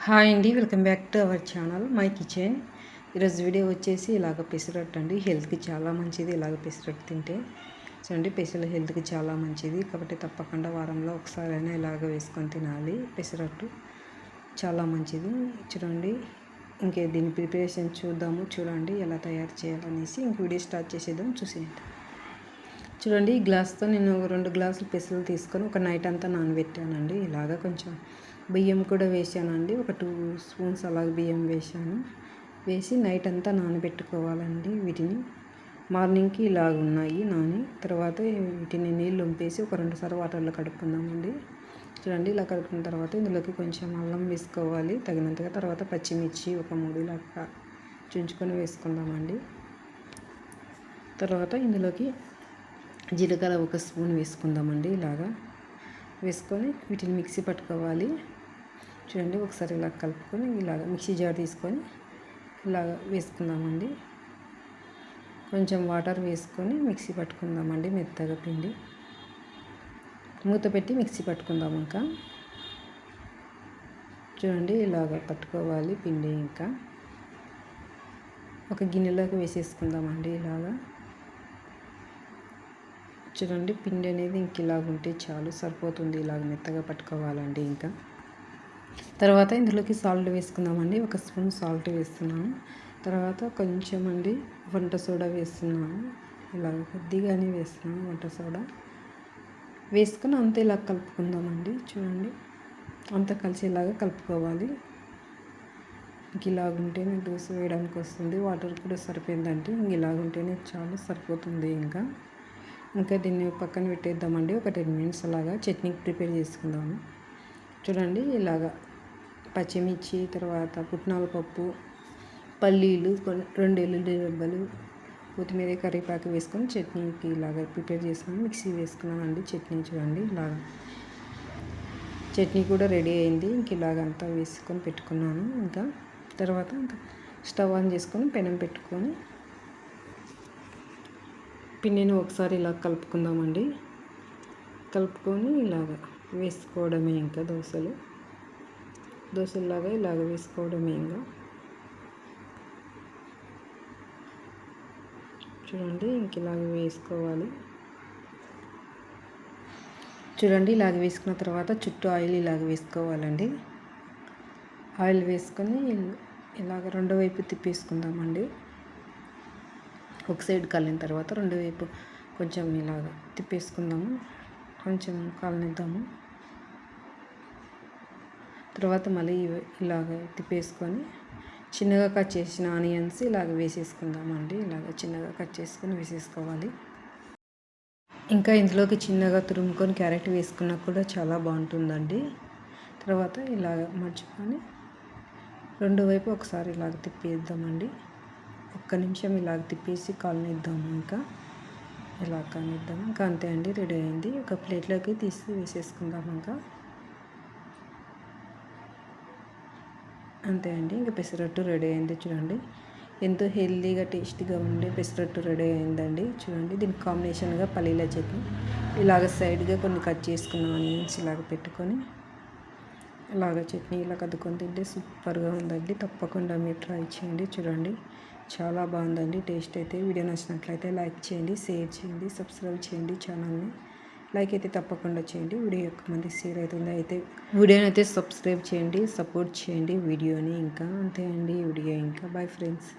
Hi అండి, welcome back to our channel my kitchen. ఈరోజు video వచ్చేసి ఇలాగ పెసరట్టు అండి. హెల్త్కి చాలా మంచిది ఇలాగ పెసరట్టు తింటే. చూడండి, పెసలు హెల్త్కి చాలా మంచిది కాబట్టి తప్పకుండా వారంలో ఒకసారైనా ఇలాగ వేసుకొని తినాలి. పెసరట్టు చాలా మంచిది. చూడండి, ఇంకే దీని ప్రిపరేషన్ చూడండి ఎలా తయారు చేయాలనేసి. ఇంక వీడియో స్టార్ట్ చేసేద్దాం, చూసేయండి. చూడండి, ఈ గ్లాస్తో నేను 2 గ్లాసులు పెసలు తీసుకొని ఒక నైట్ అంతా నానబెట్టానండి. ఇలాగ కొంచెం బియ్యం కూడా వేసానండి. ఒక 2 స్పూన్స్ అలాగ బియ్యం వేసి నైట్ అంతా నానబెట్టుకోవాలండి. వీటిని మార్నింగ్కి ఇలాగ ఉన్నాయి నాని. తర్వాత వీటిని నీళ్ళు వంపేసి ఒక 2 సార్లు వాటర్లో కడుక్కుందామండి. చూడండి, ఇలా కడుక్కున్న తర్వాత ఇందులోకి కొంచెం అల్లం వేసుకోవాలి తగినంతగా. తర్వాత పచ్చిమిర్చి ఒక 3 ఇలా చుంచుకొని వేసుకుందామండి. తర్వాత ఇందులోకి జీలకర్ర ఒక స్పూన్ వేసుకుందామండి. ఇలాగా వేసుకొని వీటిని మిక్సీ పట్టుకోవాలి. చూడండి, ఒకసారి ఇలా కలుపుకొని ఇలాగ మిక్సీ జార్ తీసుకొని ఇలాగ వేసుకుందామండి. కొంచెం వాటర్ వేసుకొని మిక్సీ పట్టుకుందామండి మెత్తగా పిండి. మూత పెట్టి మిక్సీ పట్టుకుందాం. ఇంకా చూడండి, ఇలాగ పట్టుకోవాలి పిండి. ఇంకా ఒక గిన్నెలోకి వేసేసుకుందామండి. ఇలాగా చూడండి, పిండి అనేది ఇంక ఇలాగ ఉంటే చాలు, సరిపోతుంది. ఇలాగ మెత్తగా పట్టుకోవాలండి. ఇంకా తర్వాత ఇందులోకి సాల్ట్ వేసుకుందామండి. ఒక స్పూన్ సాల్ట్ వేస్తున్నాను. తర్వాత కొంచెం అండి వంట సోడా వేస్తున్నాను. ఇలాగ కొద్దిగానే వేస్తున్నాను వంట సోడా వేసుకొని అంతా ఇలా కలుపుకుందామండి. చూడండి, అంతా కలిసేలాగా కలుపుకోవాలి. ఇంక ఇలాగుంటేనే దోశ వేయడానికి వస్తుంది. వాటర్ కూడా సరిపోయిందంటే ఇంక ఇలాగుంటేనే చాలు, సరిపోతుంది. ఇంకా దీన్ని పక్కన పెట్టేద్దామండి. ఒక 10 మినిట్స్ అలాగా చట్నీకి ప్రిపేర్ చేసుకుందాము. చూడండి, ఇలాగా పచ్చిమిర్చి, తర్వాత పుట్నాల పప్పు, పల్లీలు, 2 ఎల్లుల్లి రెబ్బలు, కొత్తిమీర, కరివేపాకు వేసుకొని చట్నీకి ఇలాగ ప్రిపేర్ చేసుకొని మిక్సీ వేసుకున్నామండి. చట్నీ చూడండి, ఇలాగ చట్నీ కూడా రెడీ అయింది. ఇంక ఇలాగంతా వేసుకొని పెట్టుకున్నాను. ఇంకా తర్వాత స్టవ్ ఆన్ చేసుకొని పెనం పెట్టుకొని పిండిని ఒకసారి ఇలా కలుపుకుందామండి. కలుపుకొని ఇలాగ వేసుకోవడమే. ఇంకా దోశలాగా ఇలాగ వేసుకోవడమే. ఇంకా చూడండి, ఇంక ఇలాగ వేసుకోవాలి. చూడండి, ఇలాగ వేసుకున్న తర్వాత చుట్టూ ఆయిల్ ఇలాగ వేసుకోవాలండి. ఆయిల్ వేసుకొని ఇలాగ రెండో వైపు తిప్పేసుకుందామండి. ఒక సైడ్ కాలిన తర్వాత రెండో వైపు కొంచెం ఇలాగ తిప్పేసుకుందాము. కొంచెం కాలనిద్దాము. తర్వాత మళ్ళీ ఇలాగ తిప్పేసుకొని చిన్నగా కట్ చేసిన ఆనియన్స్ ఇలాగ వేసేసుకుందామండి. ఇలాగ చిన్నగా కట్ చేసుకొని వేసేసుకోవాలి. ఇంకా ఇందులోకి చిన్నగా తురుముకొని క్యారెట్ వేసుకున్నా కూడా చాలా బాగుంటుందండి. తర్వాత ఇలాగ మర్చుకొని రెండో వైపు ఒకసారి ఇలాగ తిప్పేద్దామండి. ఒక్క నిమిషం ఇలాగ తిప్పేసి కాలనిద్దాము. ఇంకా ఇలా కాలనిద్దాము. ఇంకా అంతే అండి, రెడీ అయింది. ఒక ప్లేట్లోకి తీసి వేసేసుకుందాము. ఇంకా అంతే అండి, ఇంకా పెసరట్టు రెడీ అయింది. చూడండి, ఎంతో హెల్తీగా టేస్టీగా ఉండే పెసరట్టు రెడీ అయిందండి. చూడండి, దీనికి కాంబినేషన్గా పల్లీల చట్నీ ఇలాగ సైడ్గా కొన్ని కట్ చేసుకున్న ఆనియన్స్ ఇలాగ పెట్టుకొని ఇలాగ చట్నీ ఇలా కద్దుకొని తింటే సూపర్గా ఉందండి. తప్పకుండా మీరు ట్రై చేయండి. చూడండి, చాలా బాగుందండి టేస్ట్ అయితే. వీడియో నచ్చినట్లయితే లైక్ చేయండి, షేర్ చేయండి, సబ్స్క్రైబ్ చేయండి ఛానల్ని. లైక్ అయితే తప్పకుండా చేయండి. వీడియో ఎక్కువ మంది షేర్ అవుతుంది. అయితే వీడియోని అయితే సబ్స్క్రైబ్ చేయండి, సపోర్ట్ చేయండి వీడియోని. ఇంకా అంతే అండి వీడియో. ఇంకా బాయ్ ఫ్రెండ్స్.